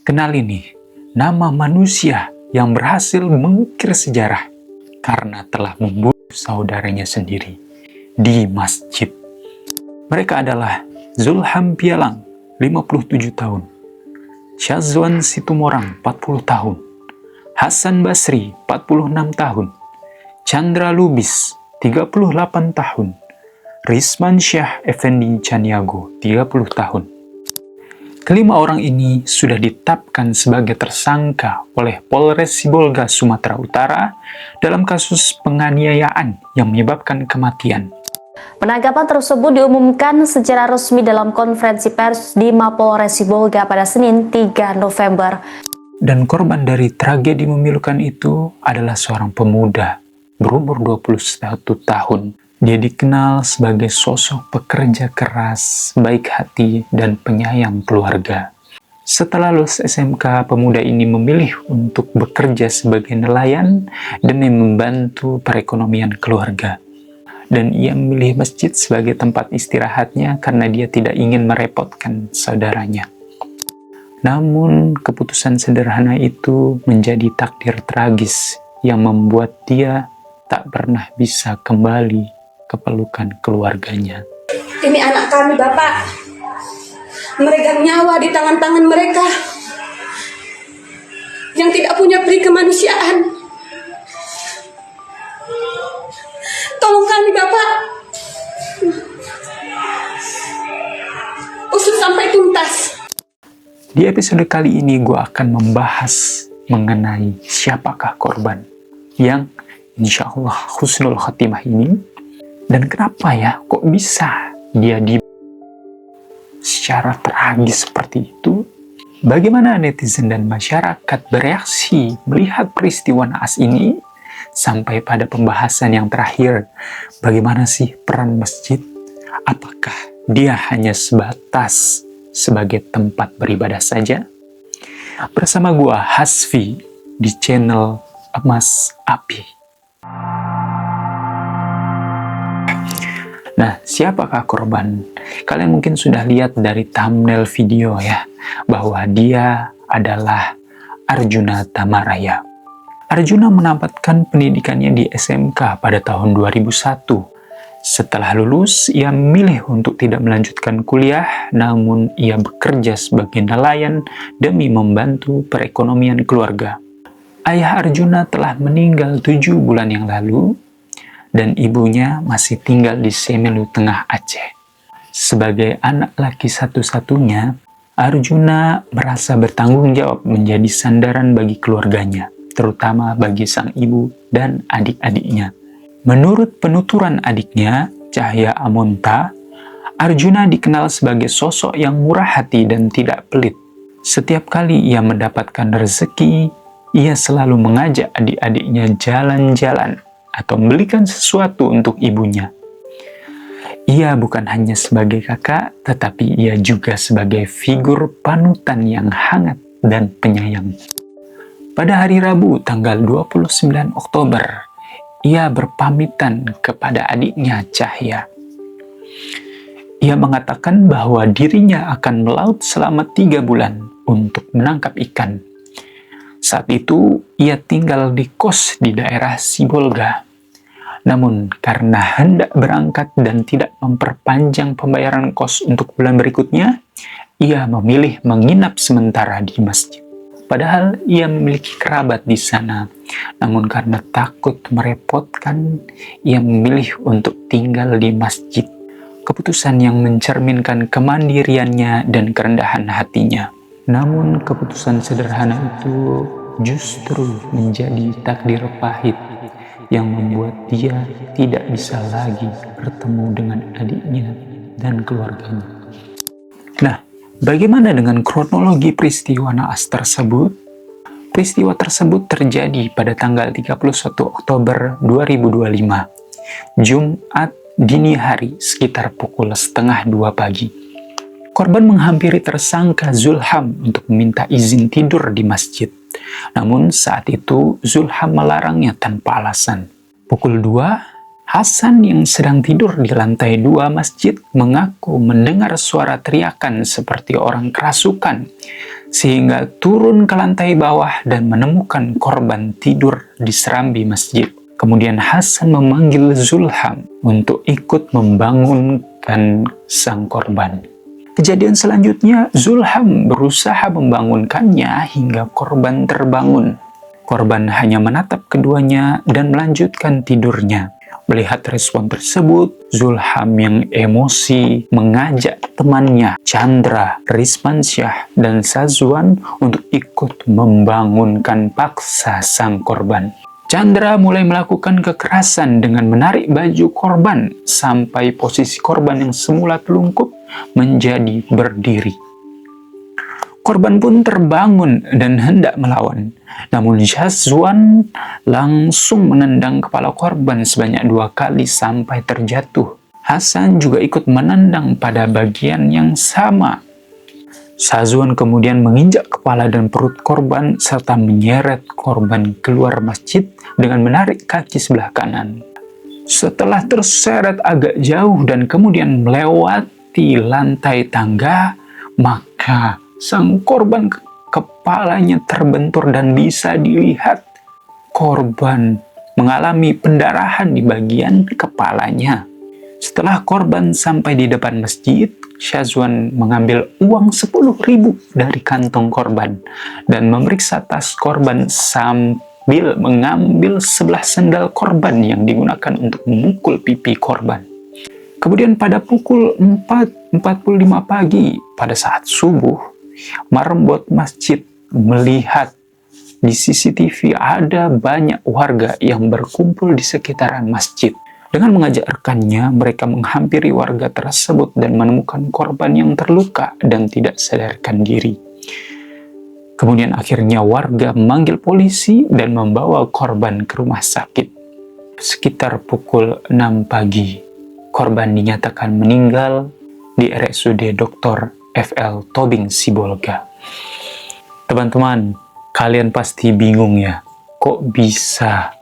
Kenal ini, nama manusia yang berhasil mengukir sejarah karena telah membunuh saudaranya sendiri di masjid. Mereka adalah Zulham Pialang, 57 tahun, Syazwan Situmorang, 40 tahun, Hasan Basri, 46 tahun, Chandra Lubis, 38 tahun, Risman Syah Effendi Caniago, 30 tahun. Kelima orang ini sudah ditetapkan sebagai tersangka oleh Polres Sibolga, Sumatera Utara dalam kasus penganiayaan yang menyebabkan kematian. Penangkapan tersebut diumumkan secara resmi dalam konferensi pers di Mapolres Sibolga pada Senin 3 November. Dan korban dari tragedi memilukan itu adalah seorang pemuda berumur 21 tahun. Dia dikenal sebagai sosok pekerja keras, baik hati, dan penyayang keluarga. Setelah lulus SMK, pemuda ini memilih untuk bekerja sebagai nelayan demi membantu perekonomian keluarga. Dan ia memilih masjid sebagai tempat istirahatnya karena dia tidak ingin merepotkan saudaranya. Namun, keputusan sederhana itu menjadi takdir tragis yang membuat dia tak pernah bisa kembali ke pelukan keluarganya. Ini anak kami, Bapak. Meregang nyawa di tangan-tangan mereka yang tidak punya peri kemanusiaan. Tolong kami, Bapak. Usut sampai tuntas. Di episode kali ini gue akan membahas mengenai siapakah korban yang insya Allah husnul khatimah ini. Dan kenapa ya, kok bisa dia secara tragis seperti itu? Bagaimana netizen dan masyarakat bereaksi melihat peristiwa naas ini? Sampai pada pembahasan yang terakhir, bagaimana sih peran masjid? Apakah dia hanya sebatas sebagai tempat beribadah saja? Bersama gua Hasfi di channel Emas Api. Nah, siapakah korban? Kalian mungkin sudah lihat dari thumbnail video ya, bahwa dia adalah Arjuna Tamaraya. Arjuna menamatkan pendidikannya di SMK pada tahun 2001. Setelah lulus, ia memilih untuk tidak melanjutkan kuliah, namun ia bekerja sebagai nelayan demi membantu perekonomian keluarga. Ayah Arjuna telah meninggal 7 bulan yang lalu, dan ibunya masih tinggal di Semelu Tengah Aceh. Sebagai anak laki satu-satunya, Arjuna merasa bertanggung jawab menjadi sandaran bagi keluarganya, terutama bagi sang ibu dan adik-adiknya. Menurut penuturan adiknya, Cahya Amonta, Arjuna dikenal sebagai sosok yang murah hati dan tidak pelit. Setiap kali ia mendapatkan rezeki, ia selalu mengajak adik-adiknya jalan-jalan atau membelikan sesuatu untuk ibunya. Ia bukan hanya sebagai kakak, tetapi ia juga sebagai figur panutan yang hangat dan penyayang. Pada hari Rabu tanggal 29 Oktober, ia berpamitan kepada adiknya Cahya. Ia mengatakan bahwa dirinya akan melaut selama 3 bulan untuk menangkap ikan. Saat itu, ia tinggal di kos di daerah Sibolga. Namun, karena hendak berangkat dan tidak memperpanjang pembayaran kos untuk bulan berikutnya, ia memilih menginap sementara di masjid. Padahal ia memiliki kerabat di sana. Namun karena takut merepotkan, ia memilih untuk tinggal di masjid. Keputusan yang mencerminkan kemandiriannya dan kerendahan hatinya. Namun keputusan sederhana itu justru menjadi takdir pahit yang membuat dia tidak bisa lagi bertemu dengan adiknya dan keluarganya. Nah, bagaimana dengan kronologi peristiwa naas tersebut? Peristiwa tersebut terjadi pada tanggal 31 Oktober 2025, Jumat dini hari sekitar pukul 1:30 pagi. Korban menghampiri tersangka Zulham untuk meminta izin tidur di masjid. Namun saat itu Zulham melarangnya tanpa alasan. Pukul 2, Hasan yang sedang tidur di lantai 2 masjid mengaku mendengar suara teriakan seperti orang kerasukan sehingga turun ke lantai bawah dan menemukan korban tidur di serambi masjid. Kemudian Hasan memanggil Zulham untuk ikut membangunkan sang korban. Kejadian selanjutnya, Zulham berusaha membangunkannya hingga korban terbangun. Korban hanya menatap keduanya dan melanjutkan tidurnya. Melihat respon tersebut, Zulham yang emosi mengajak temannya Chandra, Rismansyah, dan Sazwan untuk ikut membangunkan paksa sang korban. Chandra mulai melakukan kekerasan dengan menarik baju korban sampai posisi korban yang semula telungkup menjadi berdiri. Korban pun terbangun dan hendak melawan. Namun Sazwan langsung menendang kepala korban sebanyak 2 kali sampai terjatuh. Hasan juga ikut menendang pada bagian yang sama. Sazwan kemudian menginjak kepala dan perut korban serta menyeret korban keluar masjid dengan menarik kaki sebelah kanan. Setelah terseret agak jauh dan kemudian melewati lantai tangga, maka sang korban kepalanya terbentur dan bisa dilihat korban mengalami pendarahan di bagian kepalanya. Setelah korban sampai di depan masjid, Sazwan mengambil uang 10.000 dari kantong korban dan memeriksa tas korban sambil mengambil 11 sendal korban yang digunakan untuk memukul pipi korban. Kemudian pada pukul 4.45 pagi pada saat subuh, marembot masjid melihat di CCTV ada banyak warga yang berkumpul di sekitaran masjid. Dengan mengajak rekannya, mereka menghampiri warga tersebut dan menemukan korban yang terluka dan tidak sadarkan diri. Kemudian akhirnya warga memanggil polisi dan membawa korban ke rumah sakit. Sekitar pukul 6 pagi, korban dinyatakan meninggal di RSUD Dr. FL Tobing Sibolga. Teman-teman, kalian pasti bingung ya, kok bisa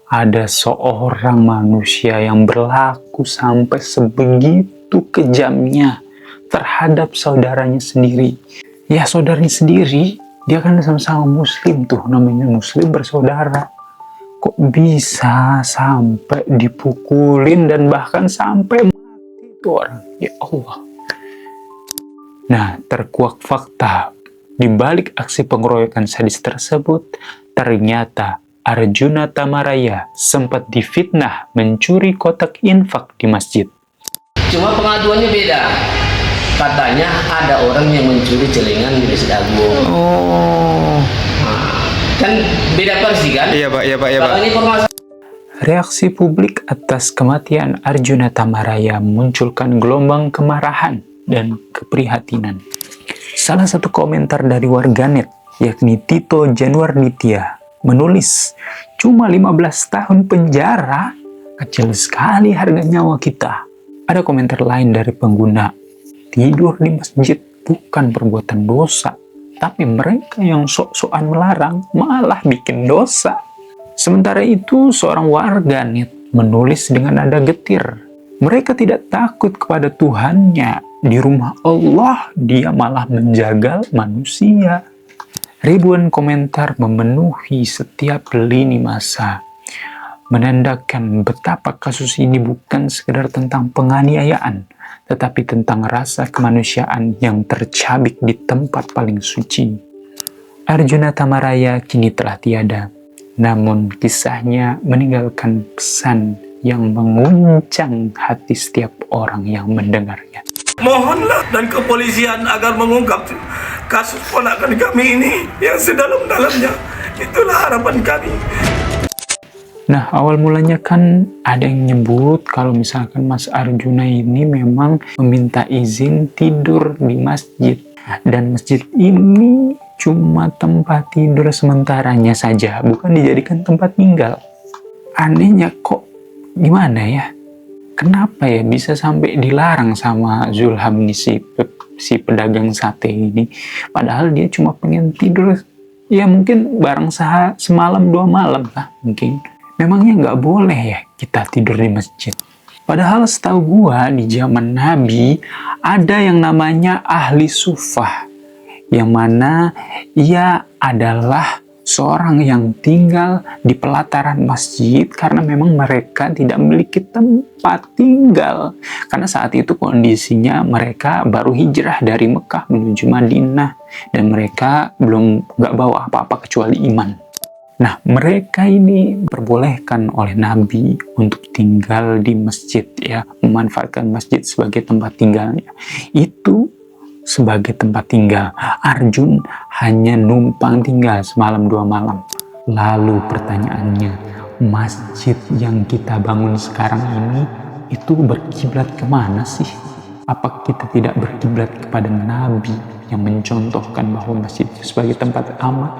ada seorang manusia yang berlaku sampai sebegitu kejamnya terhadap saudaranya sendiri. Ya, saudaranya sendiri, dia kan sama-sama muslim tuh, namanya muslim bersaudara. Kok bisa sampai dipukulin dan bahkan sampai mati tuh orang? Ya Allah. Nah, terkuak fakta, di balik aksi pengeroyokan sadis tersebut, ternyata Arjuna Tamaraya sempat difitnah mencuri kotak infak di masjid. Cuma pengaduannya beda. Katanya ada orang yang mencuri celengan di Masjid Agung. Oh. Nah, kan beda versi kan? Iya Pak, iya Pak, iya Pak. Kalau informasi Reaksi publik atas kematian Arjuna Tamaraya memunculkan gelombang kemarahan dan keprihatinan. Salah satu komentar dari warganet, yakni Tito Januarnitya, menulis, cuma 15 tahun penjara, kecil sekali harga nyawa kita. Ada komentar lain dari pengguna, tidur di masjid bukan perbuatan dosa, tapi mereka yang sok-sokan melarang malah bikin dosa. Sementara itu, seorang warganet menulis dengan nada getir, mereka tidak takut kepada Tuhannya, di rumah Allah dia malah menjagal manusia. Ribuan komentar memenuhi setiap lini masa, menandakan betapa kasus ini bukan sekedar tentang penganiayaan, tetapi tentang rasa kemanusiaan yang tercabik di tempat paling suci. Arjuna Tamaraya kini telah tiada, namun kisahnya meninggalkan pesan yang menguncang hati setiap orang yang mendengarnya. Mohonlah dan kepolisian agar mengungkap kasus ponakan kami ini yang sedalam-dalamnya. Itulah harapan kami. Nah, awal mulanya kan ada yang nyebut kalau misalkan Mas Arjuna ini memang meminta izin tidur di masjid. Dan masjid ini cuma tempat tidur sementaranya saja, bukan dijadikan tempat tinggal. Anehnya kok gimana ya? Kenapa ya bisa sampai dilarang sama Zulham nih, si pedagang sate ini? Padahal dia cuma pengen tidur, ya mungkin bareng semalam 2 malam lah mungkin. Memangnya nggak boleh ya kita tidur di masjid? Padahal setahu gua di zaman Nabi ada yang namanya ahli sufah, yang mana ia adalah seorang yang tinggal di pelataran masjid karena memang mereka tidak memiliki tempat tinggal. Karena saat itu kondisinya mereka baru hijrah dari Mekah menuju Madinah dan mereka nggak bawa apa-apa kecuali iman. Nah, mereka ini diperbolehkan oleh Nabi untuk tinggal di masjid, ya, memanfaatkan masjid sebagai tempat tinggalnya. Itu sebagai tempat tinggal. Arjun hanya numpang tinggal semalam 2 malam. Lalu pertanyaannya, masjid yang kita bangun sekarang ini itu berkiblat kemana sih? Apa kita tidak berkiblat kepada Nabi yang mencontohkan bahwa masjid itu sebagai tempat aman?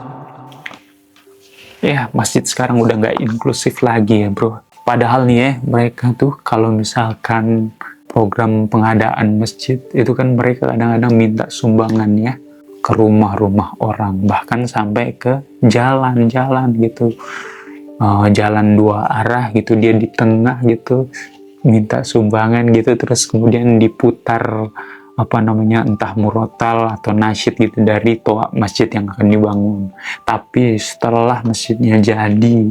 Ya, masjid sekarang udah nggak inklusif lagi ya bro. Padahal nih ya, mereka tuh kalau misalkan program pengadaan masjid itu kan mereka kadang-kadang minta sumbangannya ke rumah-rumah orang, bahkan sampai ke jalan-jalan gitu, jalan 2 arah gitu, dia di tengah gitu minta sumbangan gitu, terus kemudian diputar entah murotal atau nasyid gitu dari toa masjid yang akan dibangun. Tapi setelah masjidnya jadi,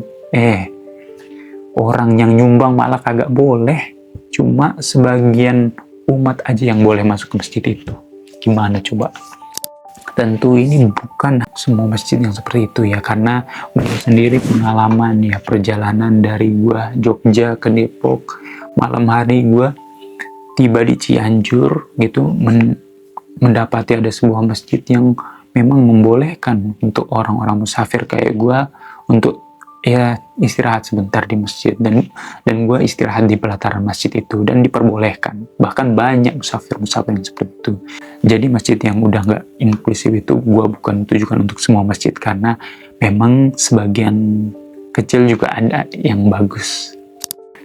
orang yang nyumbang malah kagak boleh. Cuma sebagian umat aja yang boleh masuk ke masjid itu. Gimana coba? Tentu ini bukan semua masjid yang seperti itu ya, karena gue sendiri pengalaman ya, perjalanan dari gua Jogja ke Depok, malam hari gua tiba di Cianjur gitu, mendapati ada sebuah masjid yang memang membolehkan untuk orang-orang musafir kayak gua untuk ya istirahat sebentar di masjid, dan gue istirahat di pelataran masjid itu dan diperbolehkan. Bahkan banyak musafir-musafir yang seperti itu. Jadi masjid yang udah nggak inklusif itu gue bukan tujukan untuk semua masjid, karena memang sebagian kecil juga ada yang bagus.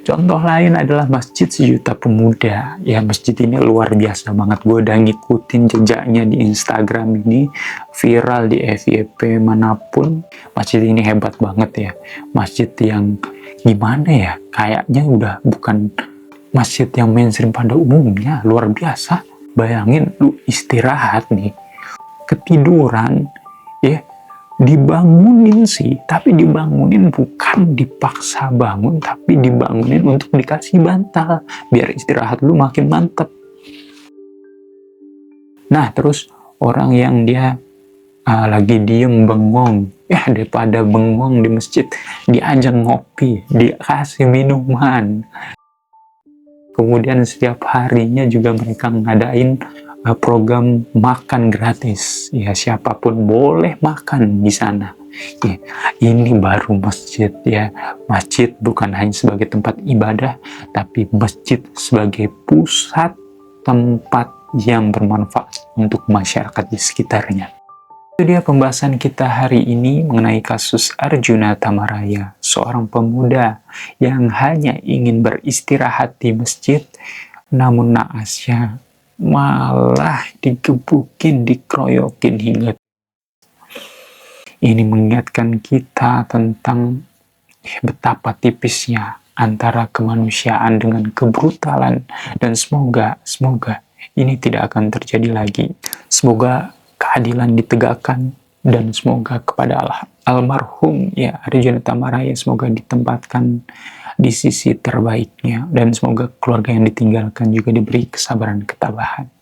Contoh lain adalah Masjid Sejuta Pemuda. Ya, masjid ini luar biasa banget. Gue udah ngikutin jejaknya di Instagram ini, viral di FYP manapun. Masjid ini hebat banget ya. Masjid yang gimana ya, kayaknya udah bukan masjid yang mainstream pada umumnya. Luar biasa. Bayangin lu istirahat nih, ketiduran, ya, dibangunin sih, tapi dibangunin bukan dipaksa bangun, tapi dibangunin untuk dikasih bantal biar istirahat lu makin mantep. Nah, terus orang yang dia lagi diem bengong, ya daripada bengong di masjid, diajak ngopi, dikasih minuman. Kemudian setiap harinya juga mereka ngadain program makan gratis, ya, siapapun boleh makan di sana. Ya, ini baru masjid ya. Masjid bukan hanya sebagai tempat ibadah, tapi masjid sebagai pusat tempat yang bermanfaat untuk masyarakat di sekitarnya. Itu dia pembahasan kita hari ini mengenai kasus Arjuna Tamaraya, seorang pemuda yang hanya ingin beristirahat di masjid, namun naasnya malah digebukin, dikeroyokin hingga. Ini mengingatkan kita tentang betapa tipisnya antara kemanusiaan dengan kebrutalan, dan semoga ini tidak akan terjadi lagi. Semoga keadilan ditegakkan, dan semoga kepada almarhum ya Arjuna Tamaraya semoga ditempatkan di sisi terbaiknya, dan semoga keluarga yang ditinggalkan juga diberi kesabaran ketabahan.